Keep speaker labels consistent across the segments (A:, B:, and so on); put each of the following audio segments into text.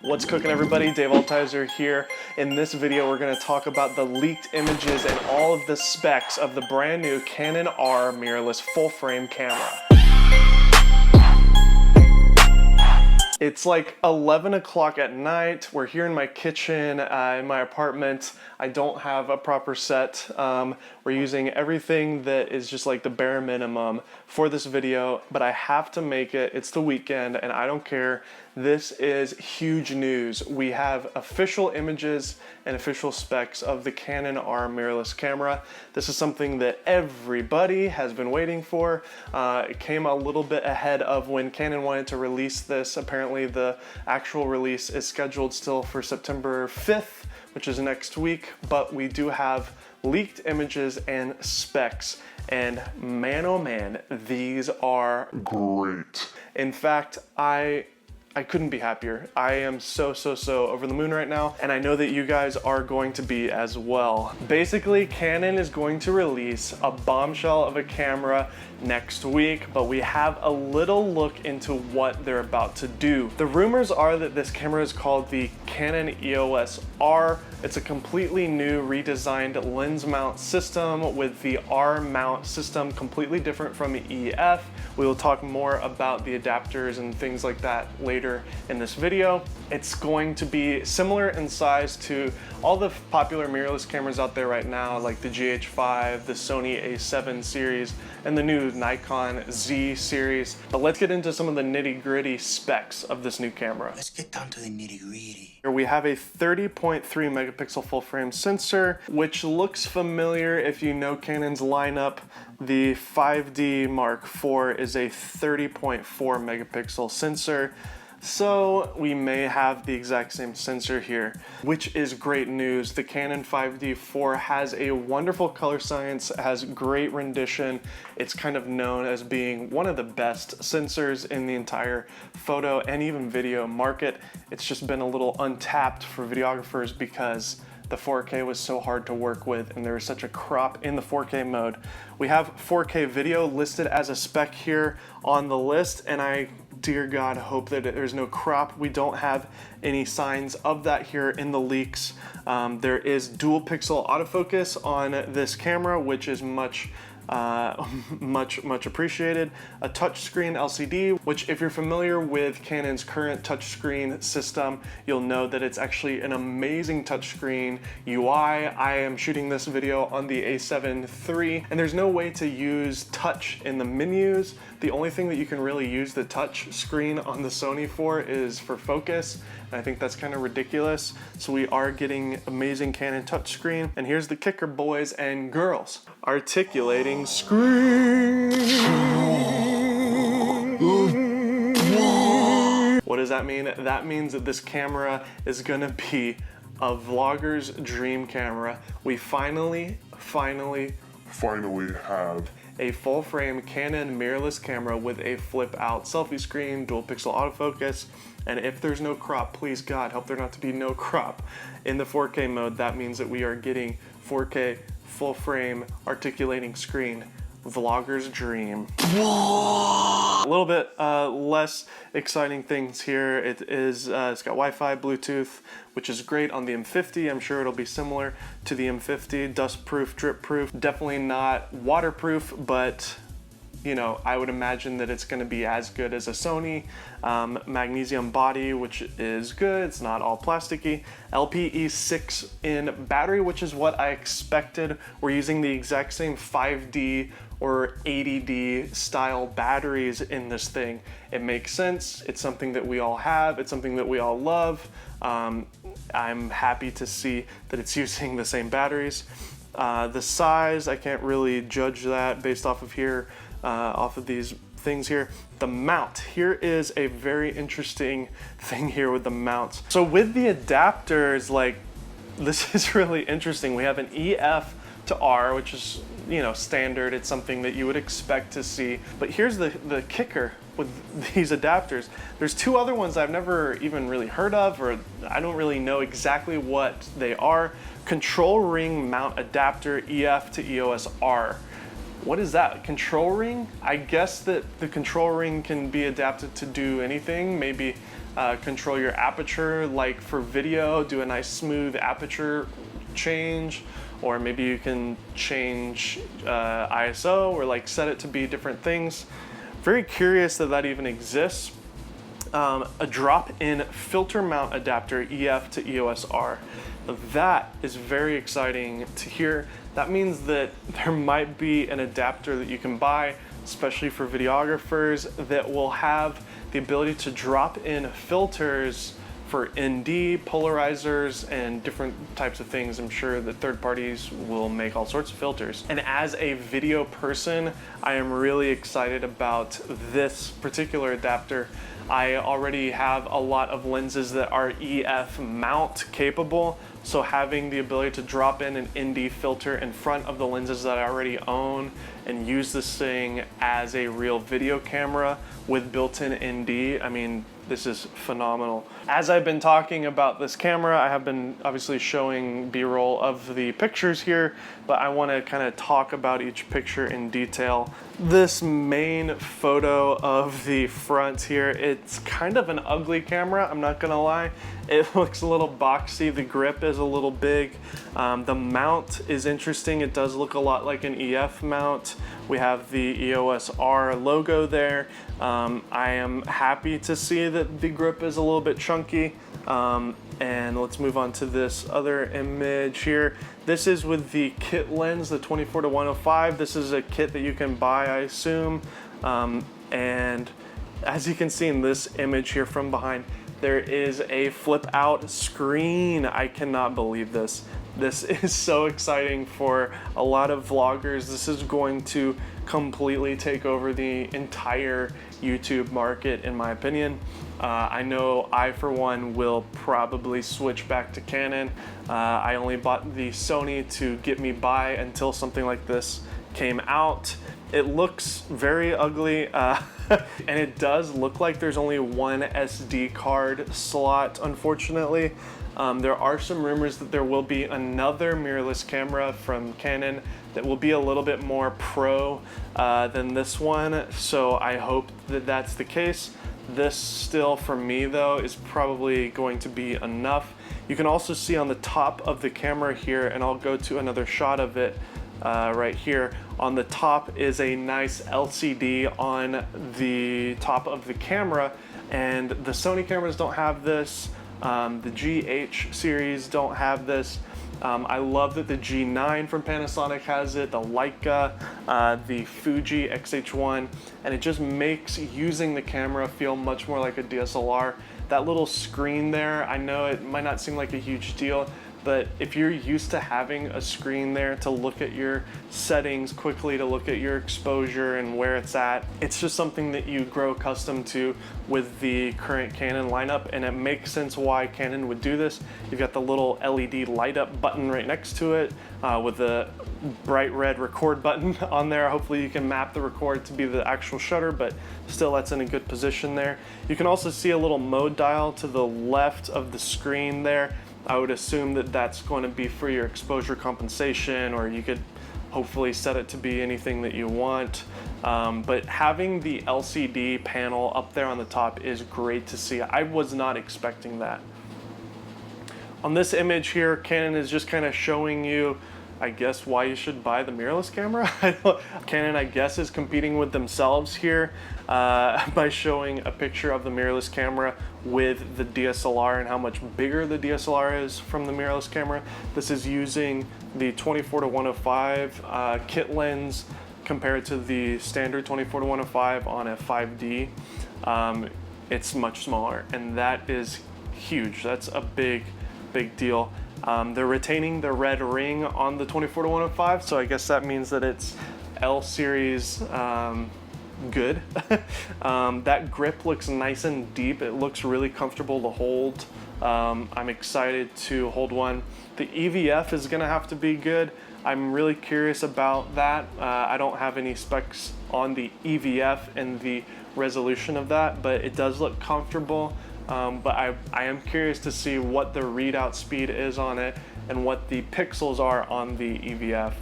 A: What's cooking, everybody? Dave Altizer here. In this video, we're going to talk about the leaked images and all of the specs of the brand new Canon R mirrorless full frame camera. It's like 11 o'clock at night. We're here in my kitchen, in my apartment. I don't have a proper set. We're using everything that is just like the bare minimum for this video, but I have to make it. It's the weekend and I don't care. This is huge news. We have official images and official specs of the Canon R mirrorless camera. This is something that everybody has been waiting for. It came a little bit ahead of when Canon wanted to release this. Apparently the actual release is scheduled still for September 5th, which is next week, but we do have leaked images and specs, and man oh man, these are great. In fact, I couldn't be happier. I am so over the moon right now, and I know that you guys are going to be as well. Basically, Canon is going to release a bombshell of a camera next week, but we have a little look into what they're about to do. The rumors are that this camera is called the Canon EOS R. It's a completely new redesigned lens mount system with the R mount system completely different from the EF. We will talk more about the adapters and things like that later in this video. It's going to be similar in size to all the popular mirrorless cameras out there right now, like the GH5, the Sony A7 series, and the new Nikon Z series. But let's get into some of the nitty-gritty specs of this new camera.
B: Let's get down to the nitty-gritty.
A: Here we have a 30.3 megapixel full frame sensor, which looks familiar if you know Canon's lineup. The 5D Mark IV is a 30.4 megapixel sensor. So we may have the exact same sensor here, which is great news. The Canon 5D IV has a wonderful color science, has great rendition. It's kind of known as being one of the best sensors in the entire photo and even video market. It's just been a little untapped for videographers because the 4K was so hard to work with and there is such a crop in the 4K mode. We have 4K video listed as a spec here on the list, and I, dear God, hope that there's no crop. We don't have any signs of that here in the leaks. There is dual pixel autofocus on this camera, which is much appreciated. A touchscreen LCD, which if you're familiar with Canon's current touchscreen system, you'll know that it's actually an amazing touchscreen UI. I am shooting this video on the A7 III, and there's no way to use touch in the menus. The only thing that you can really use the touch screen on the Sony for is for focus, and I think that's kind of ridiculous. So we are getting amazing Canon touchscreen, and here's the kicker, boys and girls. Articulating screen. What does that mean? That means that this camera is gonna be a vlogger's dream camera. We finally have a full frame Canon mirrorless camera with a flip out selfie screen, dual pixel autofocus, and if there's no crop, please God, help there not to be no crop in the 4K mode. That means that we are getting 4K full frame articulating screen. Vlogger's dream. A little bit less exciting things here. It's got Wi-Fi, Bluetooth, which is great on the M50. I'm sure it'll be similar to the M50. Dust-proof, drip-proof. Definitely not waterproof, but you know, I would imagine that it's going to be as good as a Sony. Magnesium body, which is good. It's not all plasticky. LPE6 in battery, which is what I expected. We're using the exact same 5D or 80D style batteries in this thing. It makes sense. It's something that we all have. It's something that we all love. I'm happy to see that it's using the same batteries. The size, I can't really judge that based off of here. Off of these things here. The mount, here is a very interesting thing here with the mounts. So with the adapters, like, this is really interesting. We have an EF to R, which is, you know, standard. It's something that you would expect to see. But here's the kicker with these adapters. There's two other ones I've never even really heard of, or I don't really know exactly what they are. Control ring mount adapter, EF to EOS R. What is that? Control ring? I guess that the control ring can be adapted to do anything. Maybe control your aperture, like for video, do a nice smooth aperture change, or maybe you can change ISO or like set it to be different things. Very curious that that even exists. A drop-in filter mount adapter, EF to EOS R. That is very exciting to hear. That means that there might be an adapter that you can buy, especially for videographers, that will have the ability to drop in filters for ND, polarizers, and different types of things. I'm sure that third parties will make all sorts of filters. And as a video person, I am really excited about this particular adapter. I already have a lot of lenses that are EF mount capable, so having the ability to drop in an ND filter in front of the lenses that I already own and use this thing as a real video camera with built-in ND, I mean, this is phenomenal. As I've been talking about this camera, I have been obviously showing B-roll of the pictures here, but I want to kind of talk about each picture in detail. This main photo of the front here, it's kind of an ugly camera, I'm not gonna lie. It looks a little boxy, the grip is a little big. The mount is interesting, it does look a lot like an EF mount. We have the EOS R logo there. I am happy to see that the grip is a little bit chunky. And let's move on to this other image here. This is with the kit lens, the 24-105. This is a kit that you can buy, I assume. And as you can see in this image here from behind, there is a flip out screen. I cannot believe this. This is so exciting for a lot of vloggers. This is going to completely take over the entire YouTube market, in my opinion. I know I, for one, will probably switch back to Canon. I only bought the Sony to get me by until something like this came out. It looks very ugly, and it does look like there's only one SD card slot, unfortunately. There are some rumors that there will be another mirrorless camera from Canon that will be a little bit more pro than this one, so I hope that that's the case. This still, for me though, is probably going to be enough. You can also see on the top of the camera here, and I'll go to another shot of it right here. On the top is a nice LCD on the top of the camera, and the Sony cameras don't have this. The GH series don't have this. I love that the G9 from Panasonic has it, the Leica, the Fuji X-H1, and it just makes using the camera feel much more like a DSLR. That little screen there, I know it might not seem like a huge deal, but if you're used to having a screen there to look at your settings quickly, to look at your exposure and where it's at, it's just something that you grow accustomed to with the current Canon lineup, and it makes sense why Canon would do this. You've got the little LED light up button right next to it with the bright red record button on there. Hopefully you can map the record to be the actual shutter, but still that's in a good position there. You can also see a little mode dial to the left of the screen there. I would assume that that's going to be for your exposure compensation, or you could hopefully set it to be anything that you want. But having the LCD panel up there on the top is great to see. I was not expecting that. On this image here, Canon is just kind of showing you, I guess, why you should buy the mirrorless camera. Canon, I guess, is competing with themselves here by showing a picture of the mirrorless camera with the DSLR and how much bigger the DSLR is from the mirrorless camera. This is using the 24-105 kit lens compared to the standard 24-105 on a 5D. It's much smaller, and that is huge. That's a big deal. They're retaining the red ring on the 24-105, so I guess that means that it's L series good. That grip looks nice and deep. It looks really comfortable to hold. I'm excited to hold one. The EVF is gonna have to be good. I'm really curious about that. I don't have any specs on the EVF and the resolution of that, but it does look comfortable. But I am curious to see what the readout speed is on it and what the pixels are on the EVF.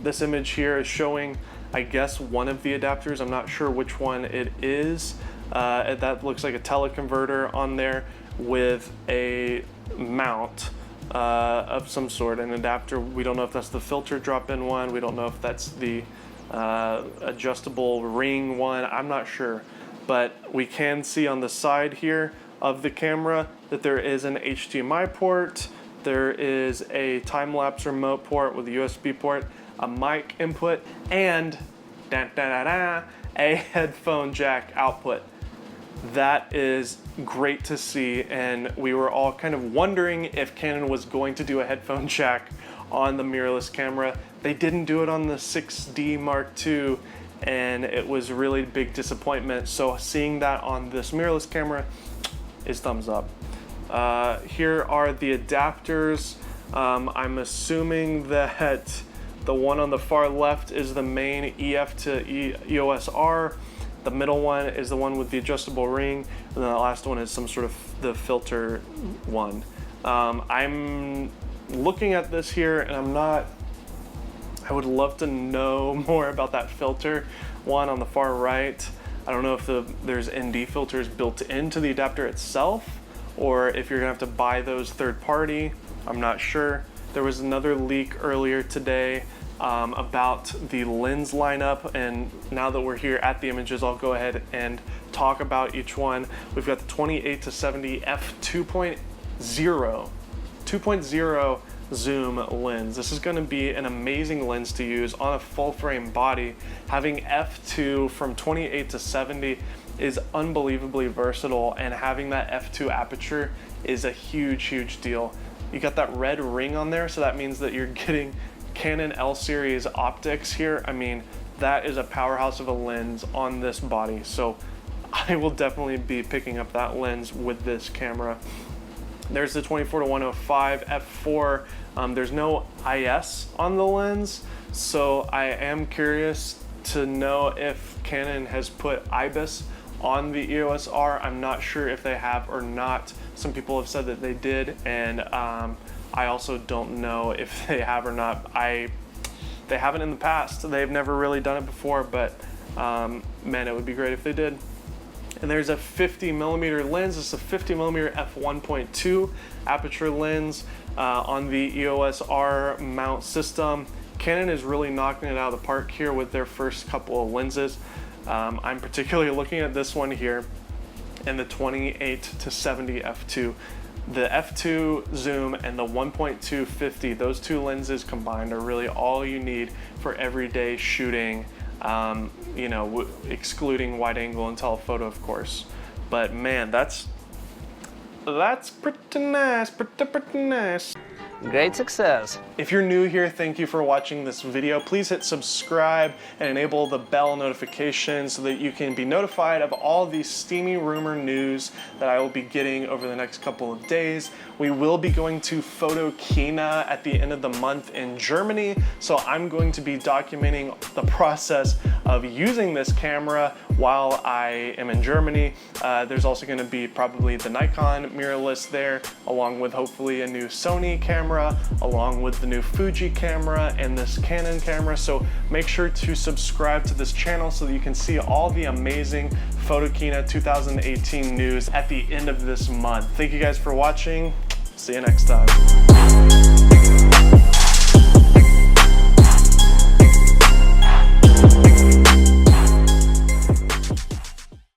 A: This image here is showing, I guess, one of the adapters. I'm not sure which one it is. That looks like a teleconverter on there with a mount of some sort, an adapter. We don't know if that's the filter drop-in one. We don't know if that's the adjustable ring one. I'm not sure. But we can see on the side here of the camera that there is an HDMI port. There is a time-lapse remote port with a USB port, a mic input, and a headphone jack output. That is great to see, and we were all kind of wondering if Canon was going to do a headphone jack on the mirrorless camera. They didn't do it on the 6D Mark II, and it was really big disappointment. So seeing that on this mirrorless camera is thumbs up. Here are the adapters. I'm assuming that the one on the far left is the main EF to EOS R. The middle one is the one with the adjustable ring, and then the last one is some sort of the filter one. I'm looking at this here, and I would love to know more about that filter one on the far right. I don't know if there's ND filters built into the adapter itself, or if you're gonna have to buy those third party. I'm not sure. There was another leak earlier today about the lens lineup, and now that we're here at the images, I'll go ahead and talk about each one. We've got the 28-70 f2.0 zoom lens. This is going to be an amazing lens to use on a full frame body. Having f2 from 28-70 is unbelievably versatile, and having that f2 aperture is a huge deal. You got that red ring on there, so that means that you're getting Canon L series optics here. I mean, that is a powerhouse of a lens on this body, so I will definitely be picking up that lens with this camera. There's the 24-105 f4. There's no IS on the lens, so I am curious to know if Canon has put IBIS on the EOS R. I'm not sure if they have or not. Some people have said that they did, and I also don't know if they have or not. They haven't in the past. They've never really done it before, but man, it would be great if they did. And there's a 50mm lens. It's a 50mm f1.2 aperture lens on the EOS R mount system. Canon is really knocking it out of the park here with their first couple of lenses. I'm particularly looking at this one here and the 28-70 f2. The f2 zoom and the 1.2 50, those two lenses combined are really all you need for everyday shooting, you know, excluding wide angle and telephoto, of course. But man, that's pretty nice, pretty nice.
C: Great success.
A: If you're new here, thank you for watching this video. Please hit subscribe and enable the bell notification so that you can be notified of all the steamy rumor news that I will be getting over the next couple of days. We will be going to Photokina at the end of the month in Germany, so I'm going to be documenting the process of using this camera while I am in Germany. There's also going to be probably the Nikon mirrorless there, along with hopefully a new Sony camera, along with the new Fuji camera and this Canon camera. So make sure to subscribe to this channel so that you can see all the amazing Photokina 2018 news at the end of this month. Thank you guys for watching. See you next time.